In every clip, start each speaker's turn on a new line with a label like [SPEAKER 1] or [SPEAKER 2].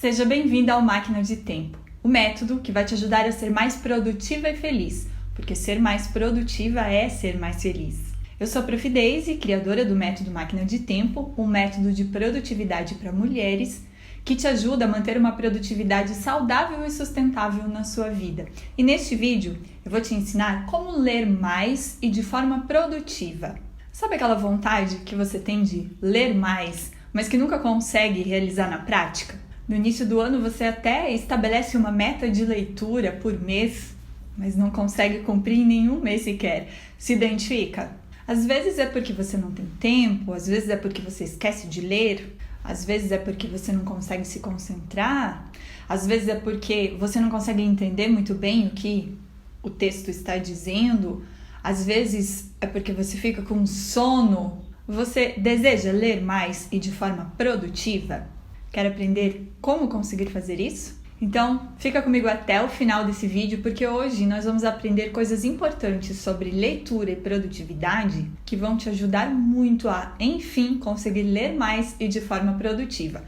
[SPEAKER 1] Seja bem-vinda ao Máquina de Tempo, o método que vai te ajudar a ser mais produtiva e feliz, porque ser mais produtiva é ser mais feliz. Eu sou a Prof. Daisy, criadora do método Máquina de Tempo, um método de produtividade para mulheres que te ajuda a manter uma produtividade saudável e sustentável na sua vida. E neste vídeo eu vou te ensinar como ler mais e de forma produtiva. Sabe aquela vontade que você tem de ler mais, mas que nunca consegue realizar na prática? No início do ano você até estabelece uma meta de leitura por mês, mas não consegue cumprir em nenhum mês sequer. Se identifica? Às vezes é porque você não tem tempo, às vezes é porque você esquece de ler, às vezes é porque você não consegue se concentrar, às vezes é porque você não consegue entender muito bem o que o texto está dizendo, às vezes é porque você fica com sono. Você deseja ler mais e de forma produtiva? Quer aprender como conseguir fazer isso? Então, fica comigo até o final desse vídeo, porque hoje nós vamos aprender coisas importantes sobre leitura e produtividade que vão te ajudar muito a, enfim, conseguir ler mais e de forma produtiva.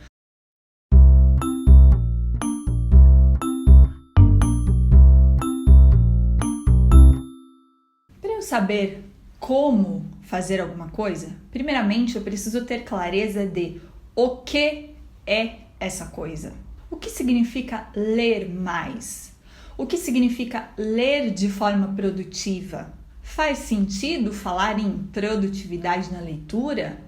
[SPEAKER 1] Para eu saber como fazer alguma coisa, primeiramente eu preciso ter clareza de o que é essa coisa. O que significa ler mais? O que significa ler de forma produtiva? Faz sentido falar em produtividade na leitura?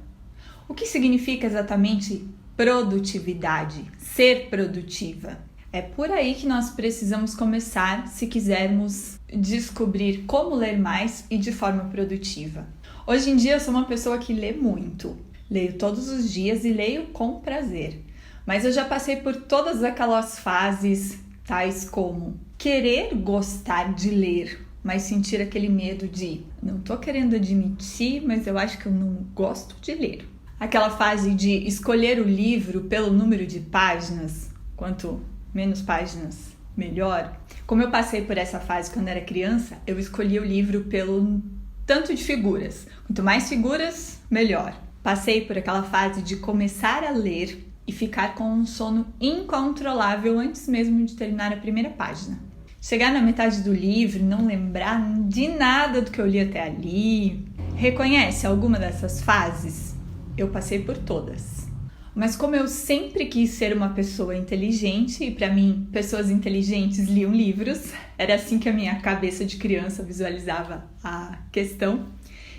[SPEAKER 1] O que significa exatamente produtividade? Ser produtiva? É por aí que nós precisamos começar se quisermos descobrir como ler mais e de forma produtiva. Hoje em dia eu sou uma pessoa que lê muito. Leio todos os dias e leio com prazer. Mas eu já passei por todas aquelas fases, tais como querer gostar de ler, mas sentir aquele medo de não tô querendo admitir, mas eu acho que eu não gosto de ler. Aquela fase de escolher o livro pelo número de páginas, quanto menos páginas, melhor. Como eu passei por essa fase quando era criança, eu escolhi o livro pelo tanto de figuras. Quanto mais figuras, melhor. Passei por aquela fase de começar a ler e ficar com um sono incontrolável antes mesmo de terminar a primeira página. Chegar na metade do livro e não lembrar de nada do que eu li até ali. Reconhece alguma dessas fases? Eu passei por todas. Mas como eu sempre quis ser uma pessoa inteligente, e para mim, pessoas inteligentes liam livros, era assim que a minha cabeça de criança visualizava a questão.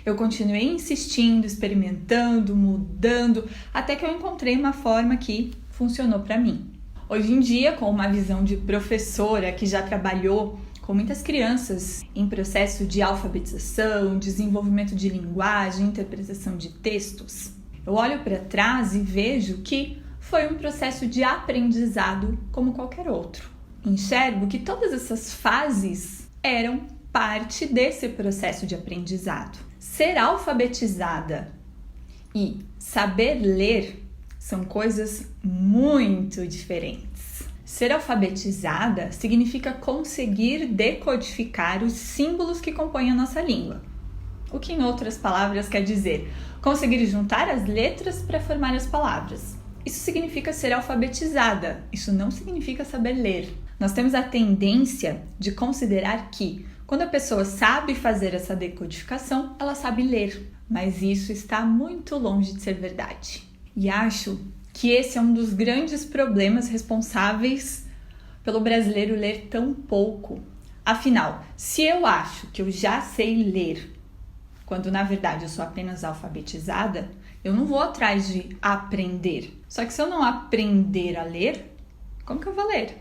[SPEAKER 1] Eu continuei insistindo, experimentando, mudando, até que eu encontrei uma forma que funcionou para mim. Hoje em dia, com uma visão de professora que já trabalhou com muitas crianças em processo de alfabetização, desenvolvimento de linguagem, interpretação de textos, eu olho para trás e vejo que foi um processo de aprendizado como qualquer outro. Enxergo que todas essas fases eram parte desse processo de aprendizado. Ser alfabetizada e saber ler são coisas muito diferentes. Ser alfabetizada significa conseguir decodificar os símbolos que compõem a nossa língua. O que, em outras palavras, quer dizer conseguir juntar as letras para formar as palavras. Isso significa ser alfabetizada, isso não significa saber ler. Nós temos a tendência de considerar que quando a pessoa sabe fazer essa decodificação, ela sabe ler, mas isso está muito longe de ser verdade. E acho que esse é um dos grandes problemas responsáveis pelo brasileiro ler tão pouco. Afinal, se eu acho que eu já sei ler, quando na verdade eu sou apenas alfabetizada, eu não vou atrás de aprender. Só que se eu não aprender a ler, como que eu vou ler?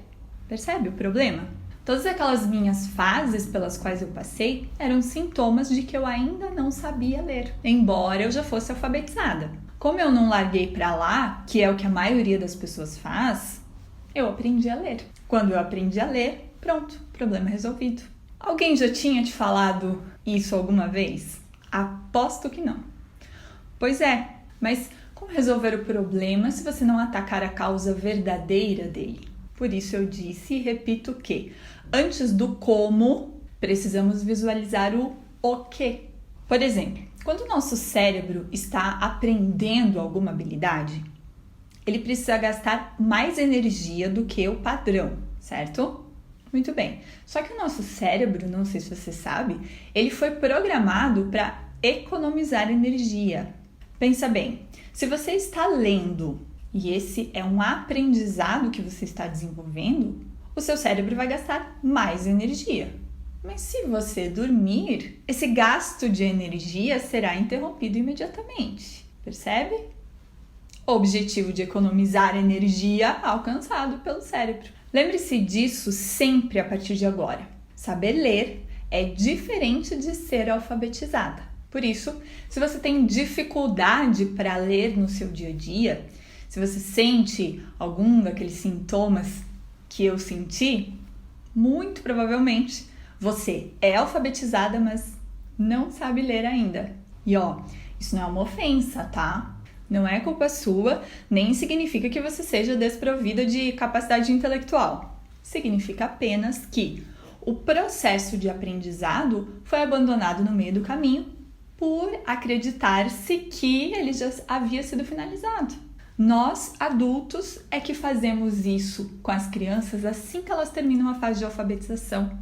[SPEAKER 1] Percebe o problema? Todas aquelas minhas fases pelas quais eu passei eram sintomas de que eu ainda não sabia ler, embora eu já fosse alfabetizada. Como eu não larguei pra lá, que é o que a maioria das pessoas faz, eu aprendi a ler. Quando eu aprendi a ler, pronto, problema resolvido. Alguém já tinha te falado isso alguma vez? Aposto que não. Pois é, mas como resolver o problema se você não atacar a causa verdadeira dele? Por isso eu disse e repito que, antes do como, precisamos visualizar o quê. Por exemplo, quando o nosso cérebro está aprendendo alguma habilidade, ele precisa gastar mais energia do que o padrão, certo? Muito bem. Só que o nosso cérebro, não sei se você sabe, ele foi programado para economizar energia. Pensa bem, se você está lendo e esse é um aprendizado que você está desenvolvendo, o seu cérebro vai gastar mais energia. Mas se você dormir, esse gasto de energia será interrompido imediatamente. Percebe? O objetivo de economizar energia alcançado pelo cérebro. Lembre-se disso sempre a partir de agora. Saber ler é diferente de ser alfabetizada. Por isso, se você tem dificuldade para ler no seu dia a dia, se você sente algum daqueles sintomas que eu senti, muito provavelmente você é alfabetizada, mas não sabe ler ainda. E isso não é uma ofensa, tá? Não é culpa sua, nem significa que você seja desprovida de capacidade intelectual. Significa apenas que o processo de aprendizado foi abandonado no meio do caminho por acreditar-se que ele já havia sido finalizado. Nós, adultos, é que fazemos isso com as crianças assim que elas terminam a fase de alfabetização.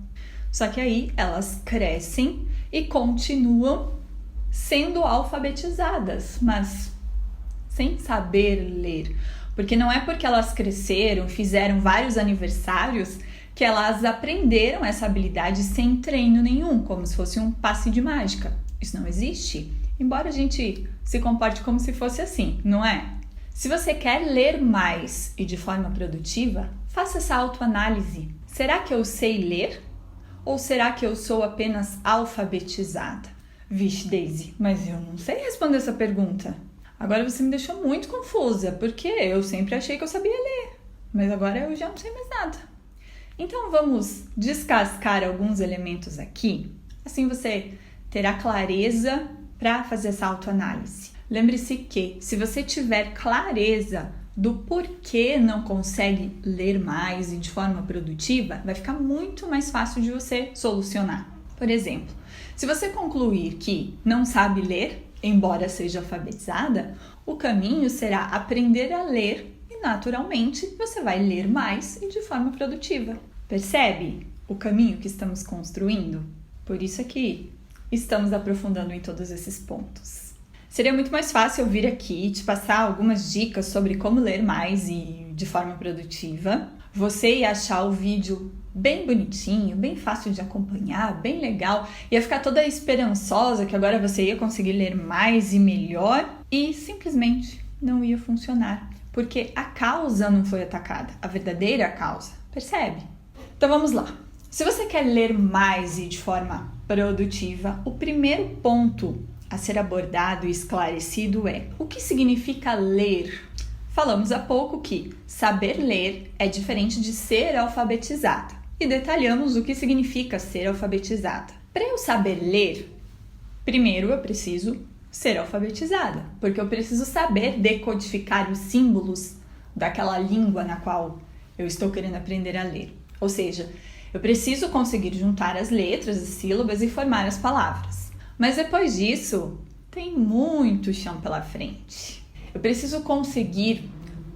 [SPEAKER 1] Só que aí elas crescem e continuam sendo alfabetizadas, mas sem saber ler. Porque não é porque elas cresceram, fizeram vários aniversários, que elas aprenderam essa habilidade sem treino nenhum, como se fosse um passe de mágica. Isso não existe, embora a gente se comporte como se fosse assim, não é? Se você quer ler mais e de forma produtiva, faça essa autoanálise. Será que eu sei ler? Ou será que eu sou apenas alfabetizada? Vixe, Daisy, mas eu não sei responder essa pergunta. Agora você me deixou muito confusa, porque eu sempre achei que eu sabia ler, mas agora eu já não sei mais nada. Então vamos descascar alguns elementos aqui, assim você terá clareza para fazer essa autoanálise. Lembre-se que, se você tiver clareza do porquê não consegue ler mais e de forma produtiva, vai ficar muito mais fácil de você solucionar. Por exemplo, se você concluir que não sabe ler, embora seja alfabetizada, o caminho será aprender a ler e, naturalmente, você vai ler mais e de forma produtiva. Percebe o caminho que estamos construindo? Por isso é que estamos aprofundando em todos esses pontos. Seria muito mais fácil eu vir aqui e te passar algumas dicas sobre como ler mais e de forma produtiva. Você ia achar o vídeo bem bonitinho, bem fácil de acompanhar, bem legal. Ia ficar toda esperançosa que agora você ia conseguir ler mais e melhor e simplesmente não ia funcionar. Porque a causa não foi atacada, a verdadeira causa. Percebe? Então vamos lá. Se você quer ler mais e de forma produtiva, o primeiro ponto a ser abordado e esclarecido é: o que significa ler? Falamos há pouco que saber ler é diferente de ser alfabetizada e detalhamos o que significa ser alfabetizada. Para eu saber ler, primeiro eu preciso ser alfabetizada, porque eu preciso saber decodificar os símbolos daquela língua na qual eu estou querendo aprender a ler. Ou seja, eu preciso conseguir juntar as letras, as sílabas e formar as palavras. Mas depois disso, tem muito chão pela frente. Eu preciso conseguir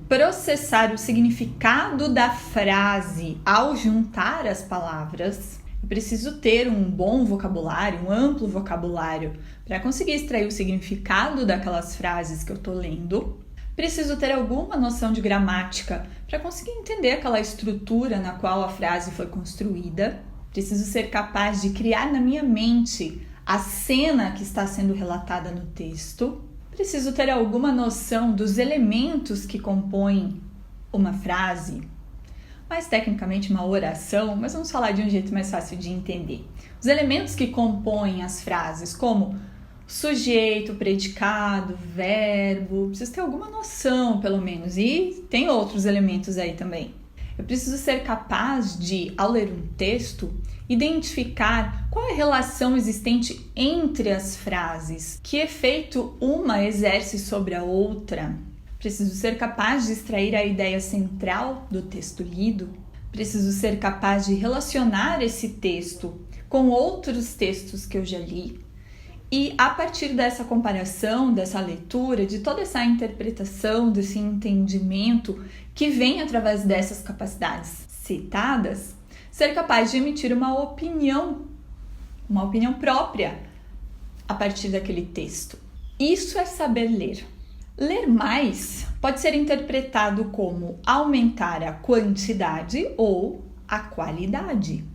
[SPEAKER 1] processar o significado da frase ao juntar as palavras. Eu preciso ter um bom vocabulário, um amplo vocabulário, para conseguir extrair o significado daquelas frases que eu estou lendo. Preciso ter alguma noção de gramática para conseguir entender aquela estrutura na qual a frase foi construída. Preciso ser capaz de criar na minha mente a cena que está sendo relatada no texto. Preciso ter alguma noção dos elementos que compõem uma frase, mais tecnicamente uma oração, mas vamos falar de um jeito mais fácil de entender. Os elementos que compõem as frases, como sujeito, predicado, verbo, preciso ter alguma noção, pelo menos, e tem outros elementos aí também. Eu preciso ser capaz de, ao ler um texto, identificar qual é a relação existente entre as frases, que efeito uma exerce sobre a outra. Preciso ser capaz de extrair a ideia central do texto lido. Preciso ser capaz de relacionar esse texto com outros textos que eu já li. E a partir dessa comparação, dessa leitura, de toda essa interpretação, desse entendimento que vem através dessas capacidades citadas, ser capaz de emitir uma opinião própria a partir daquele texto. Isso é saber ler. Ler mais pode ser interpretado como aumentar a quantidade ou a qualidade.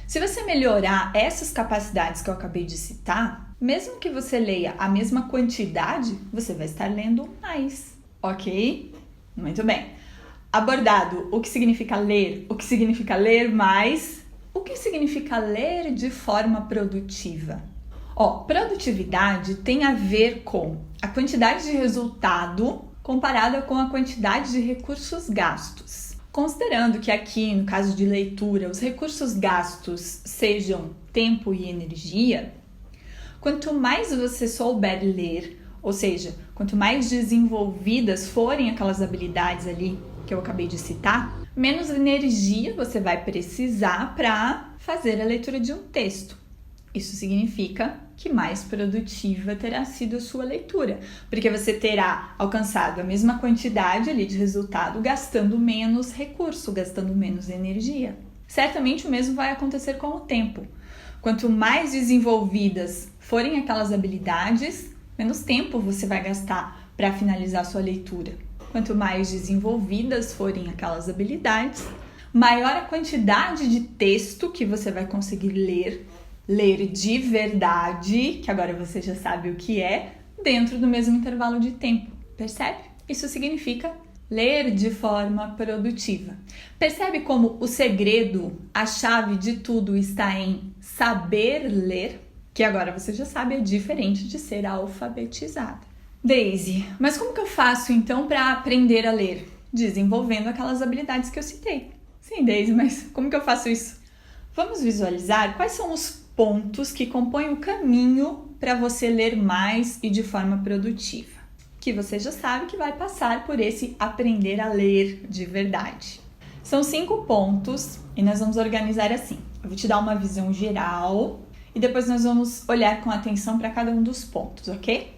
[SPEAKER 1] Se você melhorar essas capacidades que eu acabei de citar, mesmo que você leia a mesma quantidade, você vai estar lendo mais, ok? Muito bem. Abordado o que significa ler, o que significa ler mais, o que significa ler de forma produtiva. Produtividade tem a ver com a quantidade de resultado comparada com a quantidade de recursos gastos. Considerando que aqui, no caso de leitura, os recursos gastos sejam tempo e energia, quanto mais você souber ler, ou seja, quanto mais desenvolvidas forem aquelas habilidades ali que eu acabei de citar, menos energia você vai precisar para fazer a leitura de um texto. Isso significa que mais produtiva terá sido a sua leitura, porque você terá alcançado a mesma quantidade ali de resultado gastando menos recurso, gastando menos energia. Certamente o mesmo vai acontecer com o tempo. Quanto mais desenvolvidas forem aquelas habilidades, menos tempo você vai gastar para finalizar a sua leitura. Quanto mais desenvolvidas forem aquelas habilidades, maior a quantidade de texto que você vai conseguir ler de verdade, que agora você já sabe o que é, dentro do mesmo intervalo de tempo. Percebe? Isso significa ler de forma produtiva. Percebe como o segredo, a chave de tudo está em saber ler, que agora você já sabe é diferente de ser alfabetizada. Daisy, mas como que eu faço então para aprender a ler? Desenvolvendo aquelas habilidades que eu citei. Sim, Daisy, mas como que eu faço isso? Vamos visualizar quais são os pontos que compõem o caminho para você ler mais e de forma produtiva, que você já sabe que vai passar por esse aprender a ler de verdade. São 5 pontos e nós vamos organizar assim. Eu vou te dar uma visão geral e depois nós vamos olhar com atenção para cada um dos pontos, ok?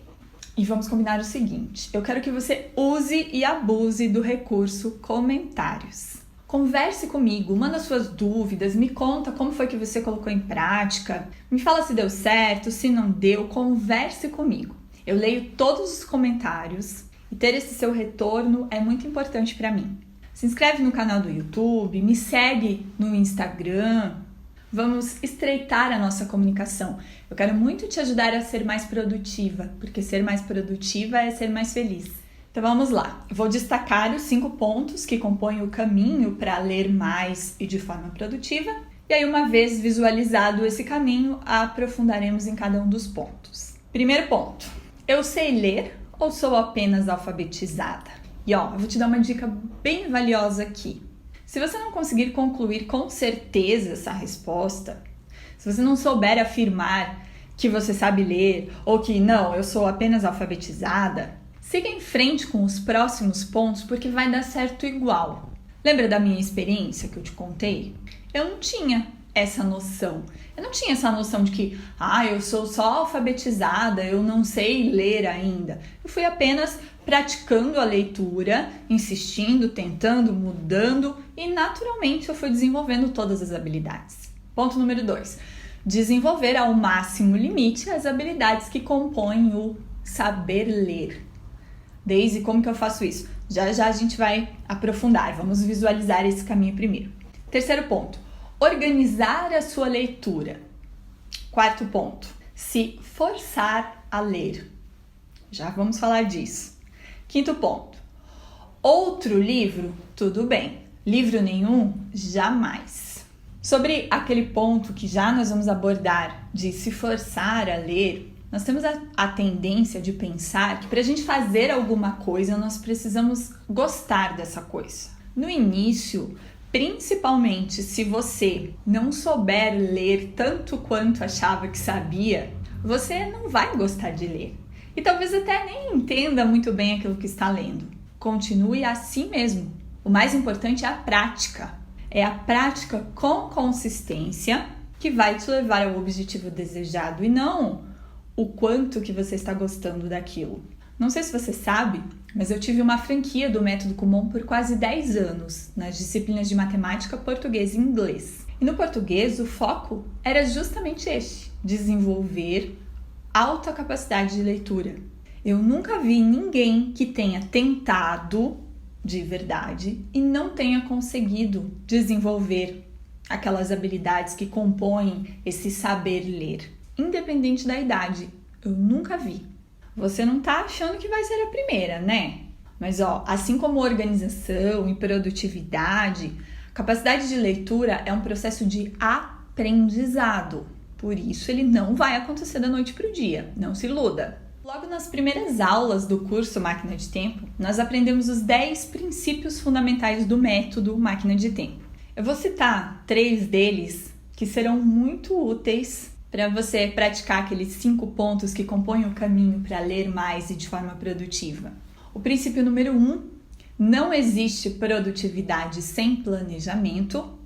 [SPEAKER 1] E vamos combinar o seguinte, eu quero que você use e abuse do recurso comentários. Converse comigo, manda suas dúvidas, me conta como foi que você colocou em prática, me fala se deu certo, se não deu, converse comigo. Eu leio todos os comentários e ter esse seu retorno é muito importante para mim. Se inscreve no canal do YouTube, me segue no Instagram, vamos estreitar a nossa comunicação. Eu quero muito te ajudar a ser mais produtiva, porque ser mais produtiva é ser mais feliz. Então vamos lá, eu vou destacar os 5 pontos que compõem o caminho para ler mais e de forma produtiva, e aí uma vez visualizado esse caminho, aprofundaremos em cada um dos pontos. Primeiro ponto, eu sei ler ou sou apenas alfabetizada? E eu vou te dar uma dica bem valiosa aqui. Se você não conseguir concluir com certeza essa resposta, se você não souber afirmar que você sabe ler ou que não, eu sou apenas alfabetizada, siga em frente com os próximos pontos porque vai dar certo igual. Lembra da minha experiência que eu te contei? Eu não tinha essa noção. Eu não tinha essa noção de que, eu sou só alfabetizada, eu não sei ler ainda. Eu fui apenas praticando a leitura, insistindo, tentando, mudando e naturalmente eu fui desenvolvendo todas as habilidades. Ponto número 2. Desenvolver ao máximo limite as habilidades que compõem o saber ler. Daisy, como que eu faço isso? Já já a gente vai aprofundar, vamos visualizar esse caminho primeiro. Terceiro ponto, organizar a sua leitura. Quarto ponto, se forçar a ler. Já vamos falar disso. Quinto ponto, outro livro, tudo bem. Livro nenhum, jamais. Sobre aquele ponto que já nós vamos abordar de se forçar a ler, nós temos a tendência de pensar que para a gente fazer alguma coisa, nós precisamos gostar dessa coisa. No início, principalmente se você não souber ler tanto quanto achava que sabia, você não vai gostar de ler. E talvez até nem entenda muito bem aquilo que está lendo. Continue assim mesmo. O mais importante é a prática. É a prática com consistência que vai te levar ao objetivo desejado e não o quanto que você está gostando daquilo. Não sei se você sabe, mas eu tive uma franquia do Método Kumon por quase 10 anos, nas disciplinas de matemática, português e inglês. E no português, o foco era justamente este: desenvolver alta capacidade de leitura. Eu nunca vi ninguém que tenha tentado de verdade e não tenha conseguido desenvolver aquelas habilidades que compõem esse saber ler, independente da idade. Eu nunca vi. Você não tá achando que vai ser a primeira, né? Mas assim como organização e produtividade, capacidade de leitura é um processo de aprendizado. Por isso ele não vai acontecer da noite para o dia, não se iluda. Logo nas primeiras aulas do curso Máquina de Tempo, nós aprendemos os 10 princípios fundamentais do método Máquina de Tempo. Eu vou citar 3 deles que serão muito úteis para você praticar aqueles 5 pontos que compõem o caminho para ler mais e de forma produtiva. O princípio número 1, não existe produtividade sem planejamento.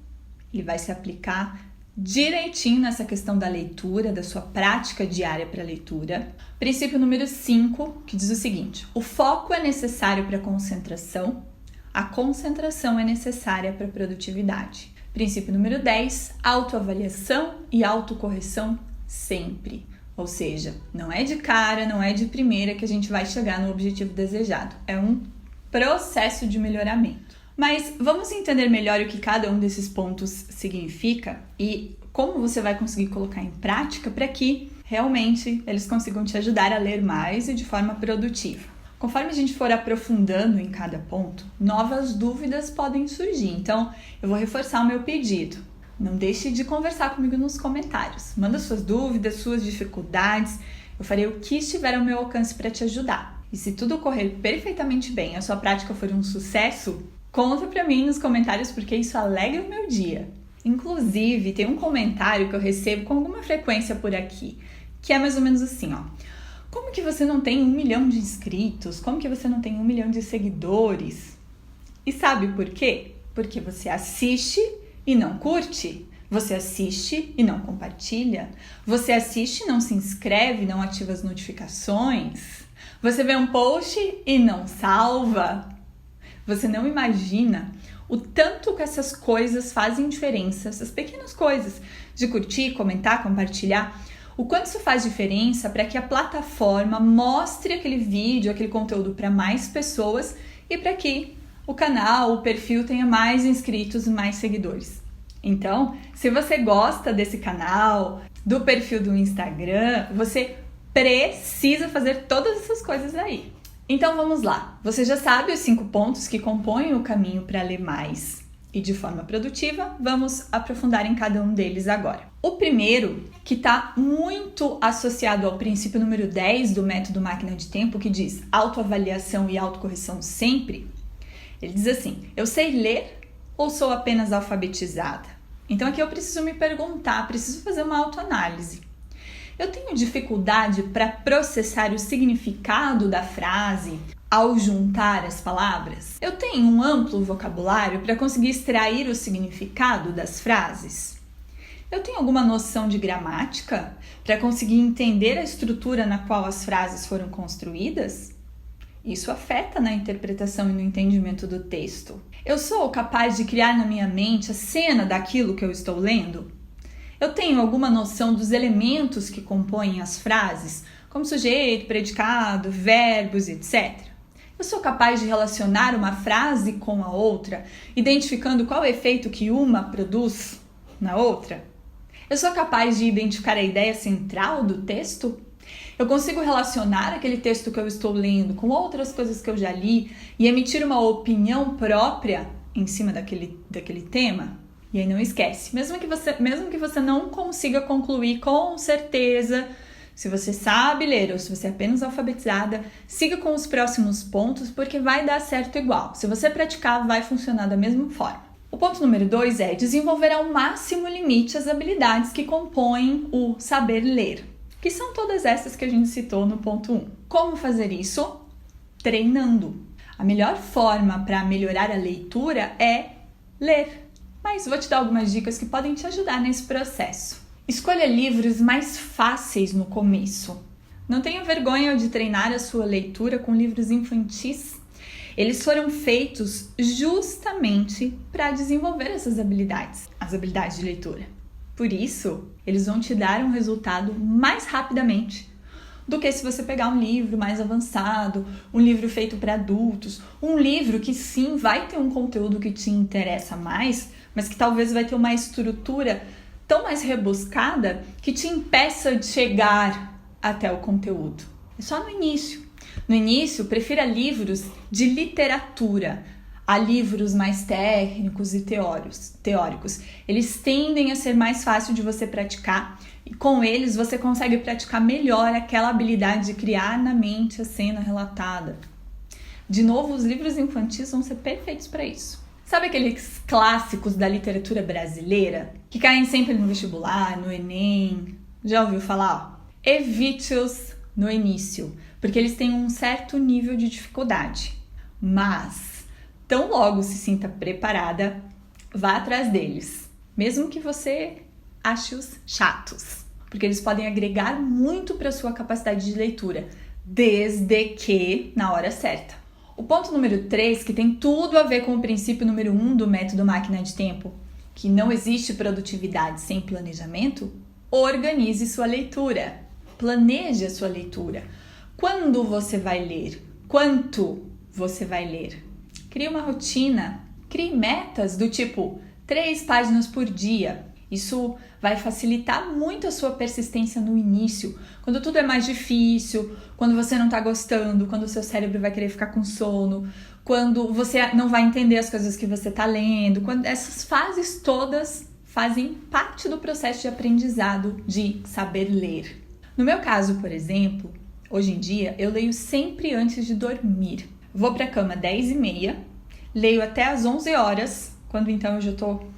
[SPEAKER 1] Ele vai se aplicar direitinho nessa questão da leitura, da sua prática diária para leitura. Princípio número 5, que diz o seguinte: o foco é necessário para a concentração, a concentração é necessária para a produtividade. Princípio número 10, autoavaliação e autocorreção sempre. Ou seja, não é de cara, não é de primeira que a gente vai chegar no objetivo desejado. É um processo de melhoramento. Mas vamos entender melhor o que cada um desses pontos significa e como você vai conseguir colocar em prática para que realmente eles consigam te ajudar a ler mais e de forma produtiva. Conforme a gente for aprofundando em cada ponto, novas dúvidas podem surgir. Então, eu vou reforçar o meu pedido. Não deixe de conversar comigo nos comentários. Manda suas dúvidas, suas dificuldades. Eu farei o que estiver ao meu alcance para te ajudar. E se tudo correr perfeitamente bem, a sua prática for um sucesso, conta pra mim nos comentários, porque isso alegra o meu dia. Inclusive, tem um comentário que eu recebo com alguma frequência por aqui, que é mais ou menos assim, como que você não tem 1 milhão de inscritos? Como que você não tem 1 milhão de seguidores? E sabe por quê? Porque você assiste e não curte. Você assiste e não compartilha. Você assiste e não se inscreve, não ativa as notificações. Você vê um post e não salva. Você não imagina o tanto que essas coisas fazem diferença, essas pequenas coisas de curtir, comentar, compartilhar, o quanto isso faz diferença para que a plataforma mostre aquele vídeo, aquele conteúdo para mais pessoas e para que o canal, o perfil tenha mais inscritos e mais seguidores. Então, se você gosta desse canal, do perfil do Instagram, você precisa fazer todas essas coisas aí. Então vamos lá, você já sabe os 5 pontos que compõem o caminho para ler mais e de forma produtiva, vamos aprofundar em cada um deles agora. O primeiro, que está muito associado ao princípio número 10 do método Máquina de Tempo, que diz autoavaliação e autocorreção sempre, ele diz assim: eu sei ler ou sou apenas alfabetizada? Então aqui eu preciso me perguntar, preciso fazer uma autoanálise. Eu tenho dificuldade para processar o significado da frase ao juntar as palavras? Eu tenho um amplo vocabulário para conseguir extrair o significado das frases? Eu tenho alguma noção de gramática para conseguir entender a estrutura na qual as frases foram construídas? Isso afeta na interpretação e no entendimento do texto. Eu sou capaz de criar na minha mente a cena daquilo que eu estou lendo? Eu tenho alguma noção dos elementos que compõem as frases, como sujeito, predicado, verbos, etc. Eu sou capaz de relacionar uma frase com a outra, identificando qual efeito que uma produz na outra? Eu sou capaz de identificar a ideia central do texto? Eu consigo relacionar aquele texto que eu estou lendo com outras coisas que eu já li e emitir uma opinião própria em cima daquele tema? E aí não esquece, mesmo que você não consiga concluir com certeza, se você sabe ler ou se você é apenas alfabetizada, siga com os próximos pontos, porque vai dar certo igual. Se você praticar, vai funcionar da mesma forma. O ponto número 2 é desenvolver ao máximo limite as habilidades que compõem o saber ler, que são todas essas que a gente citou no ponto 1. Como fazer isso? Treinando. A melhor forma para melhorar a leitura é ler. Mas vou te dar algumas dicas que podem te ajudar nesse processo. Escolha livros mais fáceis no começo. Não tenha vergonha de treinar a sua leitura com livros infantis. Eles foram feitos justamente para desenvolver essas habilidades, as habilidades de leitura. Por isso, eles vão te dar um resultado mais rapidamente do que se você pegar um livro mais avançado, um livro feito para adultos, um livro que sim vai ter um conteúdo que te interessa mais, mas que talvez vai ter uma estrutura tão mais rebuscada que te impeça de chegar até o conteúdo. É só no início. No início, prefira livros de literatura a livros mais técnicos e teóricos. Eles tendem a ser mais fácil de você praticar e com eles você consegue praticar melhor aquela habilidade de criar na mente a cena relatada. De novo, os livros infantis vão ser perfeitos para isso. Sabe aqueles clássicos da literatura brasileira que caem sempre no vestibular, no Enem? Já ouviu falar? Evite-os no início, porque eles têm um certo nível de dificuldade. Mas, tão logo se sinta preparada, vá atrás deles, mesmo que você ache-os chatos, porque eles podem agregar muito para a sua capacidade de leitura, desde que na hora certa. O ponto número 3, que tem tudo a ver com o princípio número 1 do método máquina de tempo, que não existe produtividade sem planejamento, organize sua leitura. Planeje a sua leitura. Quando você vai ler? Quanto você vai ler? Crie uma rotina. Crie metas do tipo 3 páginas por dia. Isso vai facilitar muito a sua persistência no início, quando tudo é mais difícil, quando você não está gostando, quando o seu cérebro vai querer ficar com sono, quando você não vai entender as coisas que você está lendo, quando essas fases todas fazem parte do processo de aprendizado de saber ler. No meu caso, por exemplo, hoje em dia eu leio sempre antes de dormir. Vou para a cama 10h30, leio até às 11 horas, quando então eu já estou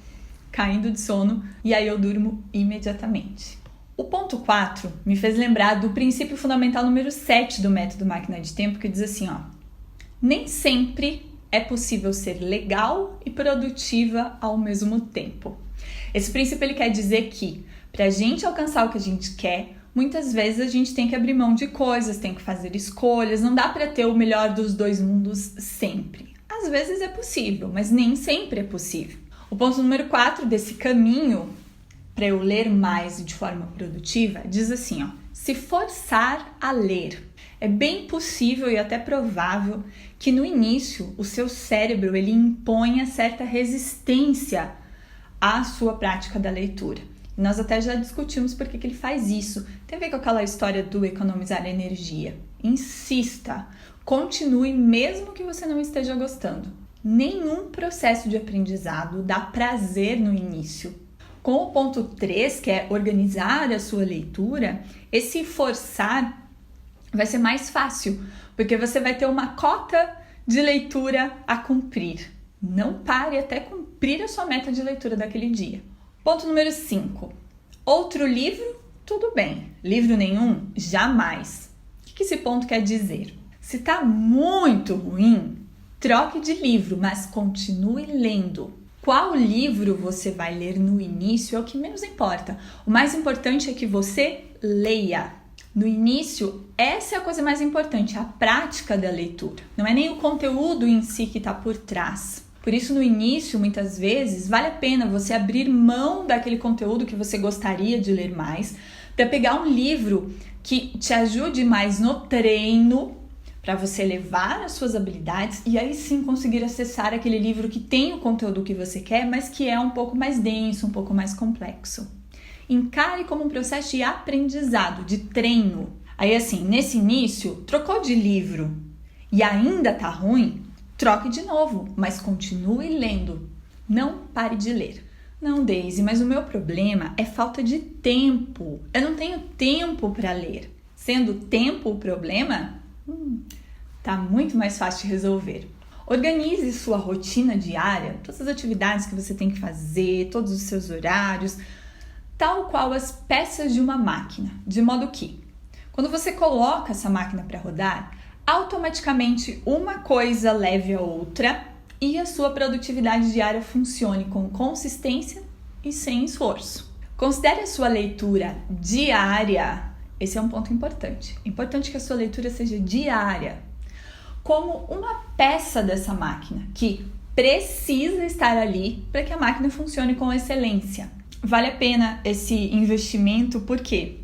[SPEAKER 1] caindo de sono, e aí eu durmo imediatamente. O ponto 4 me fez lembrar do princípio fundamental número 7 do método máquina de tempo, que diz assim, nem sempre é possível ser legal e produtiva ao mesmo tempo. Esse princípio ele quer dizer que, para a gente alcançar o que a gente quer, muitas vezes a gente tem que abrir mão de coisas, tem que fazer escolhas, não dá para ter o melhor dos dois mundos sempre. Às vezes é possível, mas nem sempre é possível. O ponto número 4 desse caminho para eu ler mais e de forma produtiva diz assim, se forçar a ler. É bem possível e até provável que no início o seu cérebro ele imponha certa resistência à sua prática da leitura. E nós até já discutimos por que ele faz isso. Tem a ver com aquela história do economizar energia. Insista, continue mesmo que você não esteja gostando. Nenhum processo de aprendizado dá prazer no início. Com o ponto 3, que é organizar a sua leitura, esse forçar vai ser mais fácil, porque você vai ter uma cota de leitura a cumprir. Não pare até cumprir a sua meta de leitura daquele dia. Ponto número 5. Outro livro? Tudo bem. Livro nenhum? Jamais. O que esse ponto quer dizer? Se está muito ruim, troque de livro, mas continue lendo. Qual livro você vai ler no início é o que menos importa. O mais importante é que você leia. No início, essa é a coisa mais importante, a prática da leitura. Não é nem o conteúdo em si que está por trás. Por isso, no início, muitas vezes, vale a pena você abrir mão daquele conteúdo que você gostaria de ler mais, para pegar um livro que te ajude mais no treino, para você levar as suas habilidades e aí sim conseguir acessar aquele livro que tem o conteúdo que você quer, mas que é um pouco mais denso, um pouco mais complexo. Encare como um processo de aprendizado, de treino. Aí assim, nesse início, trocou de livro e ainda tá ruim, troque de novo, mas continue lendo. Não pare de ler. Não, Daisy, mas o meu problema é falta de tempo. Eu não tenho tempo para ler. Sendo tempo o problema, tá muito mais fácil de resolver. Organize sua rotina diária, todas as atividades que você tem que fazer, todos os seus horários, tal qual as peças de uma máquina, de modo que, quando você coloca essa máquina para rodar, automaticamente uma coisa leve a outra e a sua produtividade diária funcione com consistência e sem esforço. Considere a sua leitura diária Esse é um ponto importante. É importante que a sua leitura seja diária, como uma peça dessa máquina, que precisa estar ali para que a máquina funcione com excelência. Vale a pena esse investimento, por quê?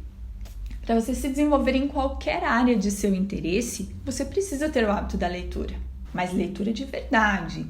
[SPEAKER 1] Para você se desenvolver em qualquer área de seu interesse, você precisa ter o hábito da leitura, mas leitura de verdade,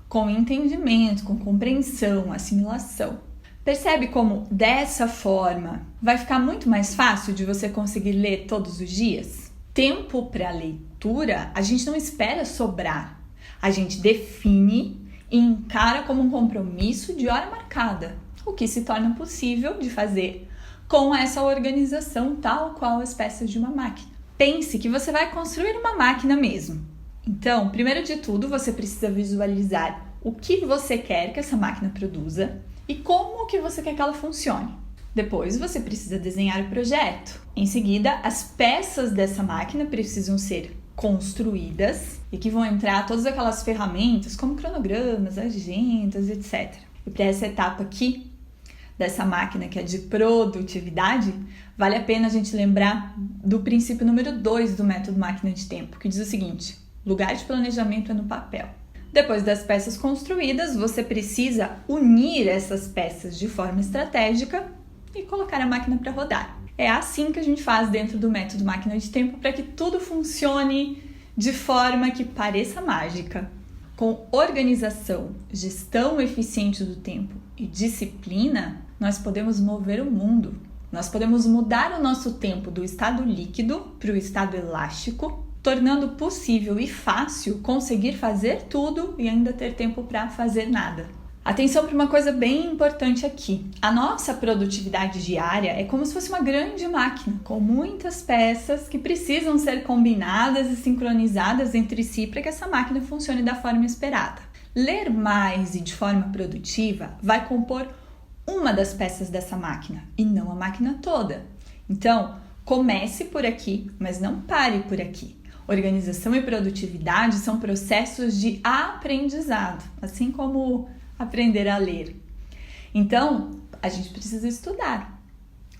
[SPEAKER 1] com entendimento, com compreensão, assimilação. Percebe como, dessa forma, vai ficar muito mais fácil de você conseguir ler todos os dias? Tempo para leitura, a gente não espera sobrar. A gente define e encara como um compromisso de hora marcada, o que se torna possível de fazer com essa organização tal qual as peças de uma máquina. Pense que você vai construir uma máquina mesmo. Então, primeiro de tudo, você precisa visualizar o que você quer que essa máquina produza e como que você quer que ela funcione. Depois, você precisa desenhar o projeto. Em seguida, as peças dessa máquina precisam ser construídas e que vão entrar todas aquelas ferramentas como cronogramas, agendas, etc. E para essa etapa aqui dessa máquina que é de produtividade, vale a pena a gente lembrar do princípio número 2 do método máquina de tempo, que diz o seguinte: lugar de planejamento é no papel. Depois das peças construídas, você precisa unir essas peças de forma estratégica e colocar a máquina para rodar. É assim que a gente faz dentro do método máquina de tempo para que tudo funcione de forma que pareça mágica. Com organização, gestão eficiente do tempo e disciplina, nós podemos mover o mundo. Nós podemos mudar o nosso tempo do estado líquido para o estado elástico, tornando possível e fácil conseguir fazer tudo e ainda ter tempo para fazer nada. Atenção para uma coisa bem importante aqui. A nossa produtividade diária é como se fosse uma grande máquina, com muitas peças que precisam ser combinadas e sincronizadas entre si para que essa máquina funcione da forma esperada. Ler mais e de forma produtiva vai compor uma das peças dessa máquina e não a máquina toda. Então, comece por aqui, mas não pare por aqui. Organização e produtividade são processos de aprendizado, assim como aprender a ler. Então, a gente precisa estudar.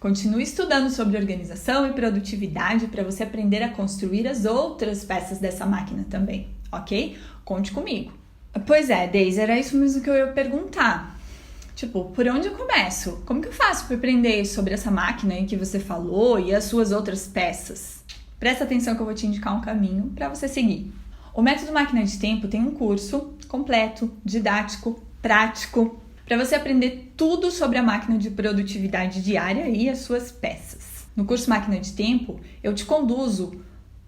[SPEAKER 1] Continue estudando sobre organização e produtividade para você aprender a construir as outras peças dessa máquina também, ok? Conte comigo. Pois é, Deise, era isso mesmo que eu ia perguntar. Tipo, por onde eu começo? Como que eu faço para aprender sobre essa máquina em que você falou e as suas outras peças? Presta atenção que eu vou te indicar um caminho para você seguir. O método máquina de tempo tem um curso completo, didático, prático, para você aprender tudo sobre a máquina de produtividade diária e as suas peças. No curso Máquina de Tempo, eu te conduzo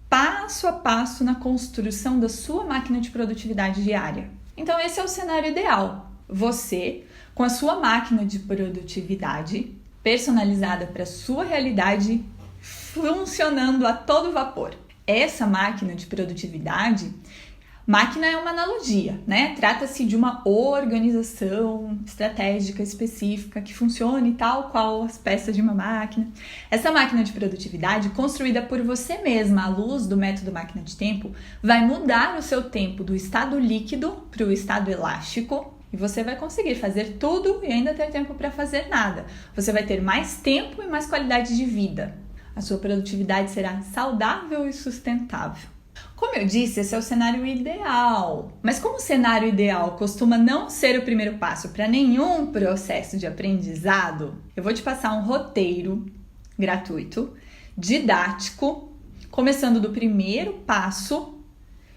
[SPEAKER 1] passo a passo na construção da sua máquina de produtividade diária. Então esse é o cenário ideal. Você, com a sua máquina de produtividade personalizada para a sua realidade, funcionando a todo vapor. Essa máquina de produtividade, máquina é uma analogia, né? Trata-se de uma organização estratégica específica que funcione tal qual as peças de uma máquina. Essa máquina de produtividade, construída por você mesma à luz do método máquina de tempo, vai mudar o seu tempo do estado líquido para o estado elástico e você vai conseguir fazer tudo e ainda ter tempo para fazer nada. Você vai ter mais tempo e mais qualidade de vida. A sua produtividade será saudável e sustentável. Como eu disse, esse é o cenário ideal. Mas como o cenário ideal costuma não ser o primeiro passo para nenhum processo de aprendizado, eu vou te passar um roteiro gratuito, didático, começando do primeiro passo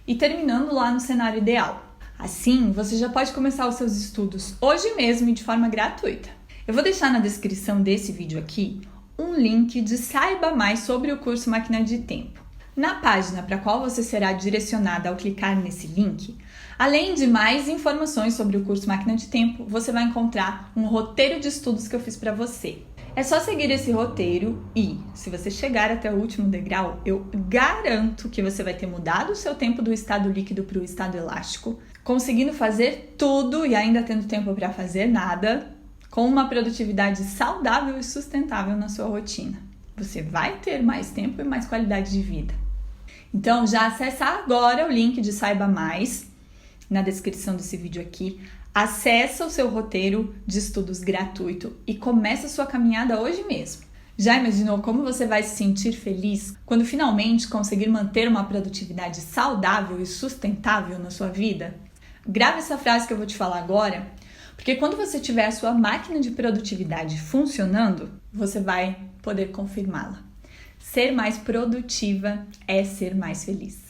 [SPEAKER 1] e terminando lá no cenário ideal. Assim, você já pode começar os seus estudos hoje mesmo e de forma gratuita. Eu vou deixar na descrição desse vídeo aqui um link de Saiba Mais sobre o curso Máquina de Tempo. Na página para a qual você será direcionada ao clicar nesse link, além de mais informações sobre o curso Máquina de Tempo, você vai encontrar um roteiro de estudos que eu fiz para você. É só seguir esse roteiro e, se você chegar até o último degrau, eu garanto que você vai ter mudado o seu tempo do estado líquido para o estado elástico, conseguindo fazer tudo e ainda tendo tempo para fazer nada, com uma produtividade saudável e sustentável na sua rotina. Você vai ter mais tempo e mais qualidade de vida. Então, já acessa agora o link de Saiba Mais na descrição desse vídeo aqui. Acessa o seu roteiro de estudos gratuito e começa a sua caminhada hoje mesmo. Já imaginou como você vai se sentir feliz quando finalmente conseguir manter uma produtividade saudável e sustentável na sua vida? Grave essa frase que eu vou te falar agora, porque quando você tiver a sua máquina de produtividade funcionando, você vai poder confirmá-la. Ser mais produtiva é ser mais feliz.